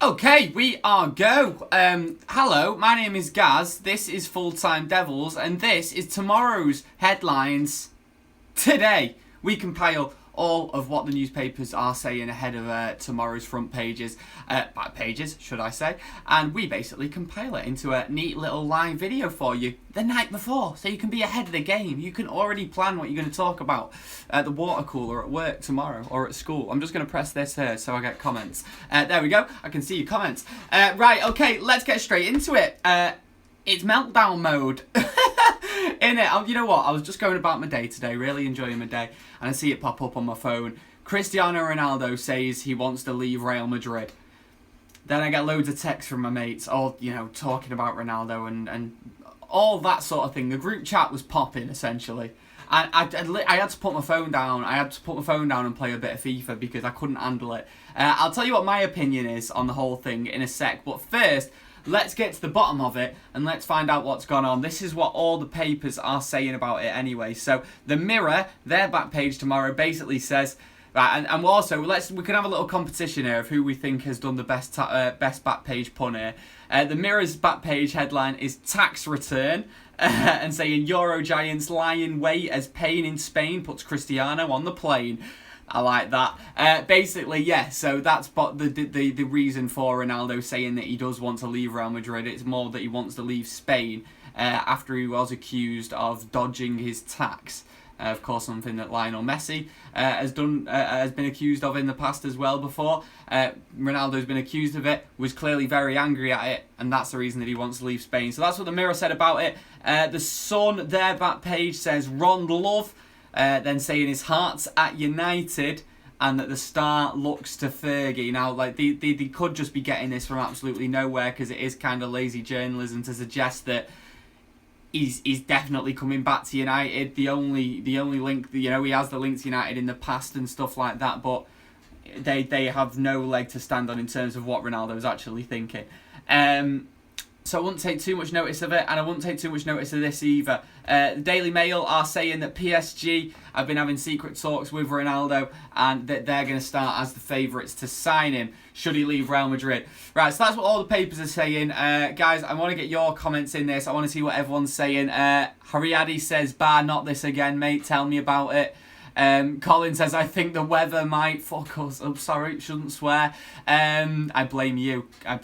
Okay, we are go. Hello, my name is Gaz, this is Full-Time Devils, and this is tomorrow's headlines today. We compile all of what the newspapers are saying ahead of tomorrow's front pages, back pages, should I say, and we basically compile it into a neat little live video for you the night before, so you can be ahead of the game. You can already plan what you're going to talk about at the water cooler at work tomorrow or at school. I'm just going to press this here so I get comments. There we go, I can see your comments. Right, okay, let's get straight into it. It's meltdown mode. In it, you know what, I was just going about my day today, really enjoying my day, and I see it pop up on my phone. Cristiano Ronaldo says he wants to leave Real Madrid. Then I get loads of texts from my mates, all, you know, talking about Ronaldo and all that sort of thing. The group chat was popping, essentially. And I had to put my phone down. I had to put my phone down and play a bit of FIFA because I couldn't handle it. I'll tell you what my opinion is on the whole thing in a sec, but first, let's get to the bottom of it and let's find out what's gone on. This is what all the papers are saying about it anyway. So the Mirror, their back page tomorrow, basically says, right, and also we can have a little competition here of who we think has done the best back page pun here. The Mirror's back page headline is tax return, and saying Euro giants lie in wait as pain in Spain puts Cristiano on the plane. I like that. Basically, yeah, so that's the reason for Ronaldo saying that he does want to leave Real Madrid. It's more that he wants to leave Spain after he was accused of dodging his tax. Of course, something that Lionel Messi has been accused of in the past as well before. Ronaldo's been accused of it, was clearly very angry at it, and that's the reason that he wants to leave Spain. So that's what the Mirror said about it. The Sun, their back page, says Ron Love, then saying his heart's at United and that the Star looks to Fergie. Now, like they could just be getting this from absolutely nowhere because it is kind of lazy journalism to suggest that he's definitely coming back to United. The only link, you know, he has the link to United in the past and stuff like that, but they have no leg to stand on in terms of what Ronaldo's actually thinking. So I wouldn't take too much notice of it, and I wouldn't take too much notice of this either. The Daily Mail are saying that PSG have been having secret talks with Ronaldo and that they're going to start as the favourites to sign him should he leave Real Madrid. Right, so that's what all the papers are saying. Guys, I want to get your comments in this. I want to see what everyone's saying. Hariadi says, "Bah, not this again, mate. Tell me about it." Colin says, "I think the weather might fuck us." I'm sorry, shouldn't swear. I blame you. No,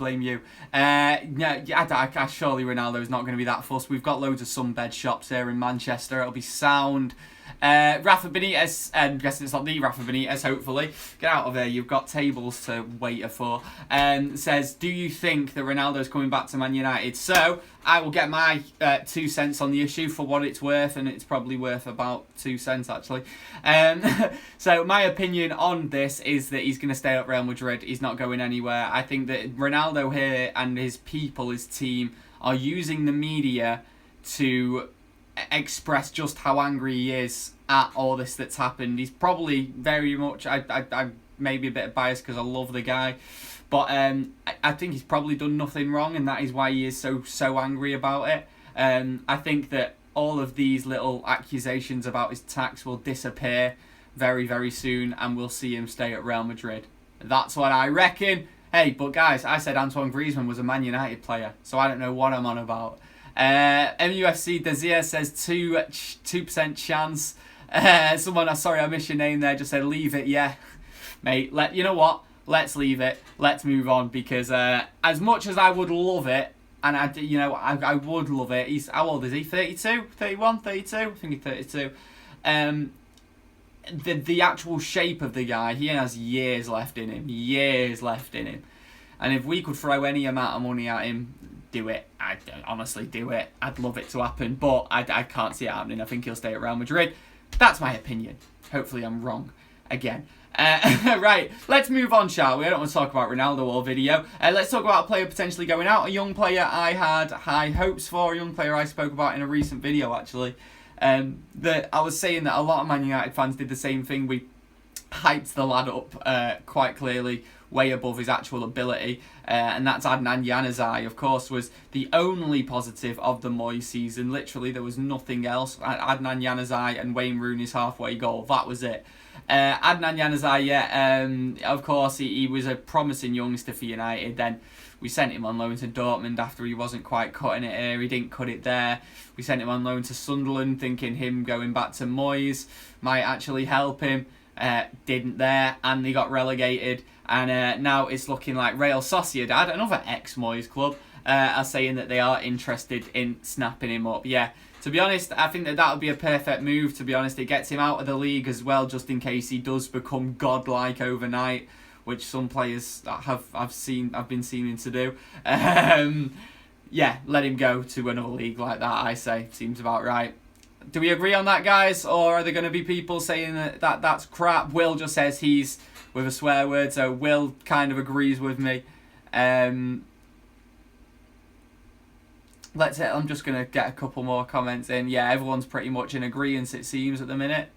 surely Ronaldo's not going to be that fussed. We've got loads of sunbed shops here in Manchester. It'll be sound. Rafa Benitez, I'm guessing it's not the Rafa Benitez, hopefully. Get out of here, you've got tables to wait for. Says, "Do you think that Ronaldo's coming back to Man United?" So, I will get my 2 cents on the issue for what it's worth, and it's probably worth about 2 cents actually. So, my opinion on this is that he's going to stay at Real Madrid. He's not going anywhere. I think that Ronaldo here and his people, his team, are using the media to express just how angry he is at all this that's happened. He's probably very much, I may be a bit biased because I love the guy, but I think he's probably done nothing wrong, and that is why he is so angry about it. I think that all of these little accusations about his tax will disappear very, very soon, and we'll see him stay at Real Madrid. That's what I reckon. Hey, but guys, I said Antoine Griezmann was a Man United player, so I don't know what I'm on about. MUFC Dyer says 2% chance. Someone, sorry I missed your name there, just said leave it, yeah. Mate, you know what? Let's leave it. Let's move on, because as much as I would love it, and I would love it. How old is he? 32? 31? 32? I think he's 32. The actual shape of the guy, he has years left in him. Years left in him. And if we could throw any amount of money at him, do it. I'd honestly do it. I'd love it to happen, but I can't see it happening. I think he'll stay at Real Madrid. That's my opinion. Hopefully I'm wrong again. Right, let's move on, shall we? I don't want to talk about Ronaldo all video. Let's talk about a player potentially going out. A young player I had high hopes for. A young player I spoke about in a recent video, actually. That I was saying that a lot of Man United fans did the same thing. We hyped the lad up quite clearly, way above his actual ability. And that's Adnan Januzaj, of course, was the only positive of the Moyes season. Literally, there was nothing else. Adnan Januzaj and Wayne Rooney's halfway goal. That was it. Adnan Januzaj, yeah, of course, he was a promising youngster for United. Then we sent him on loan to Dortmund after he wasn't quite cutting it here. He didn't cut it there. We sent him on loan to Sunderland, thinking him going back to Moyes might actually help him. Didn't there, and he got relegated. And now it's looking like Real Sociedad, another ex-Moyes club, are saying that they are interested in snapping him up. Yeah, to be honest, I think that would be a perfect move, to be honest. It gets him out of the league as well, just in case he does become godlike overnight, which some players have been seeming to do. Yeah, let him go to another league like that, I say. Seems about right. Do we agree on that, guys? Or are there going to be people saying that that's crap? Will just says he's with a swear word, so Will kind of agrees with me. I'm just going to get a couple more comments in. Yeah, everyone's pretty much in agreement, it seems, at the minute,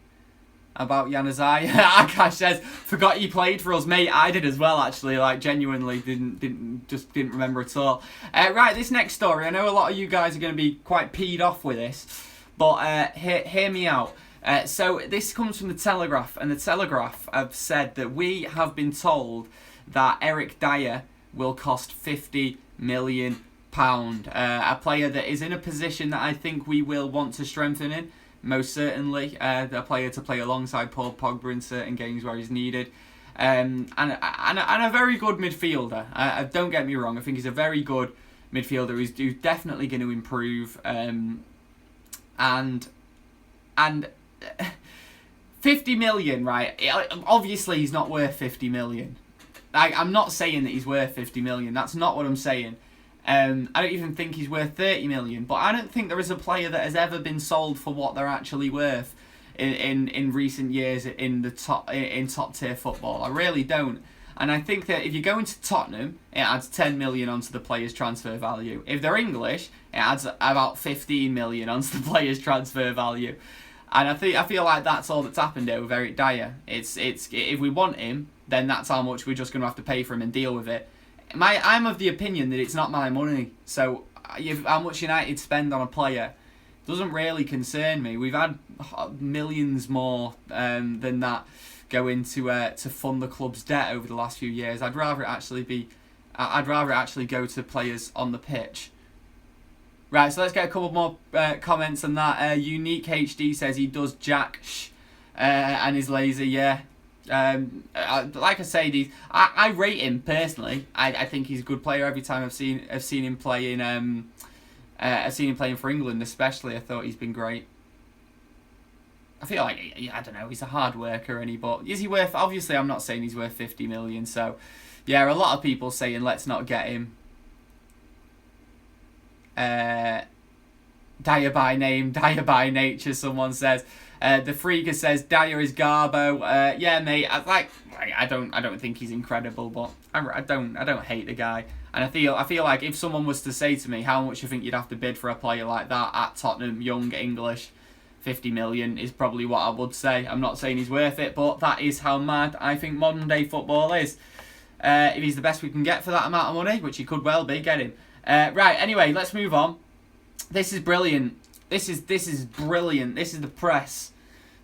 about Januzaj. Akash says, forgot you played for us, mate. I did as well, actually. Like, genuinely didn't remember at all. Right, this next story. I know a lot of you guys are going to be quite peed off with this, but hear me out. So this comes from the Telegraph, and the Telegraph have said that we have been told that Eric Dyer will cost £50 million. A player that is in a position that I think we will want to strengthen in, most certainly. A player to play alongside Paul Pogba in certain games where he's needed. And a very good midfielder. Don't get me wrong, I think he's a very good midfielder. He's definitely going to improve. And 50 million, right? Obviously, he's not worth 50 million. I'm not saying that he's worth 50 million. That's not what I'm saying. I don't even think he's worth 30 million. But I don't think there is a player that has ever been sold for what they're actually worth in recent years in top tier football. I really don't. And I think that if you go into Tottenham, it adds 10 million onto the player's transfer value. If they're English, it adds about 15 million onto the player's transfer value. And I feel like that's all that's happened here with Eric Dyer. It's if we want him, then that's how much we're just going to have to pay for him and deal with it. I'm of the opinion that it's not my money. So how much United spend on a player doesn't really concern me. We've had millions more than that go into to fund the club's debt over the last few years. I'd rather actually go to players on the pitch. Right, so let's get a couple more comments on that. Unique HD says he does jack and is lazy. Yeah, like I say, I rate him personally. I think he's a good player. Every time I've seen him play I've seen him playing for England, especially. I thought he's been great. I feel like, I don't know, he's a hard worker, but is he worth? Obviously, I'm not saying he's worth 50 million. So, yeah, a lot of people saying let's not get him. Dyer by name, Dyer by nature, someone says. The Freaker says Dyer is Garbo. Yeah, mate. I don't think he's incredible, but I don't hate the guy. And I feel like if someone was to say to me how much you think you'd have to bid for a player like that at Tottenham, young English, 50 million is probably what I would say. I'm not saying he's worth it, but that is how mad I think modern day football is. If he's the best we can get for that amount of money, which he could well be, get him. Right, anyway, let's move on. This is brilliant. This is brilliant. This is the press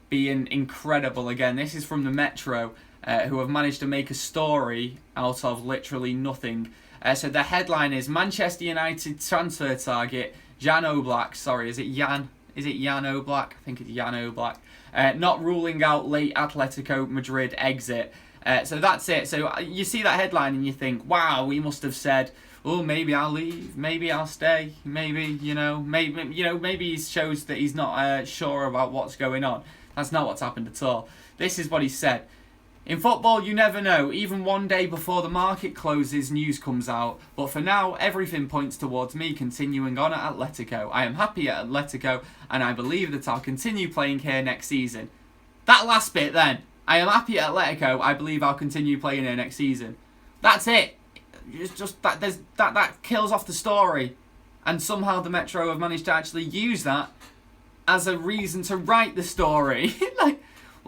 being incredible again. This is from the Metro, who have managed to make a story out of literally nothing. So the headline is Manchester United transfer target Jan Oblak. Sorry, is it Jan? Is it Jan Oblak? I think it's Jan Oblak. Not ruling out late Atletico Madrid exit. So that's it. So you see that headline and you think, wow, we must have said, oh, maybe I'll leave, maybe I'll stay, maybe he shows that he's not sure about what's going on. That's not what's happened at all. This is what he said. In football, you never know. Even one day before the market closes, news comes out. But for now, everything points towards me continuing on at Atletico. I am happy at Atletico, and I believe that I'll continue playing here next season. That last bit then. I am happy at Atletico. I believe I'll continue playing here next season. That's it. It's just that kills off the story. And somehow the Metro have managed to actually use that as a reason to write the story.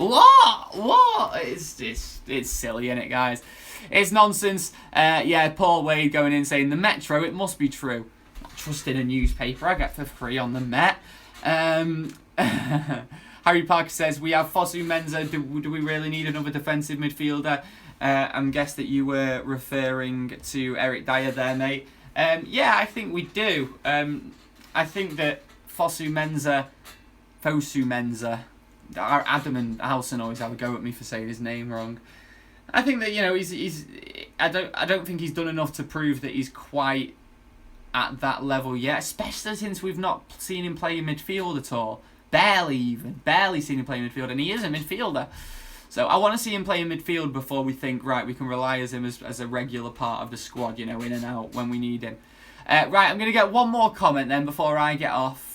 What? It's silly, isn't it, guys? It's nonsense. Yeah, Paul Wade going in saying the Metro, it must be true. Not trusting a newspaper, I get for free on the Met. Harry Parker says, we have Fosu Mensah. Do we really need another defensive midfielder? I'm guessing that you were referring to Eric Dyer there, mate. Yeah, I think we do. I think that Fosu Mensah, Adam and Alison always have a go at me for saying his name wrong. I think that, you know, I don't think he's done enough to prove that he's quite at that level yet, especially since we've not seen him play in midfield at all. Barely seen him play in midfield, and he is a midfielder. So I want to see him play in midfield before we think, right, we can rely on him as a regular part of the squad, you know, in and out when we need him. Right, I'm going to get one more comment then before I get off.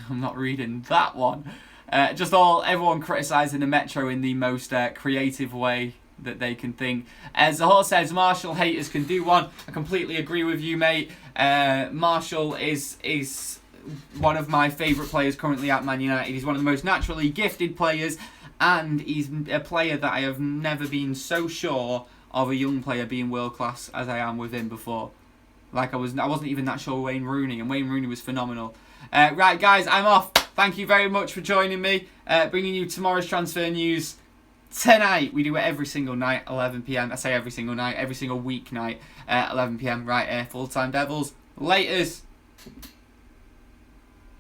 I'm not reading that one. Everyone criticising the Metro in the most creative way that they can think. As Zahor says, Marshall haters can do one. I completely agree with you, mate. Marshall is one of my favourite players currently at Man United. He's one of the most naturally gifted players, and he's a player that I have never been so sure of a young player being world class as I am with him before. Like I wasn't even that sure Wayne Rooney, and Wayne Rooney was phenomenal. Right, guys, I'm off. Thank you very much for joining me, bringing you tomorrow's transfer news. Tonight, we do it every single night, 11 PM. I say every single night, every single weeknight, 11 PM, right here, Full Time Devils. Laters.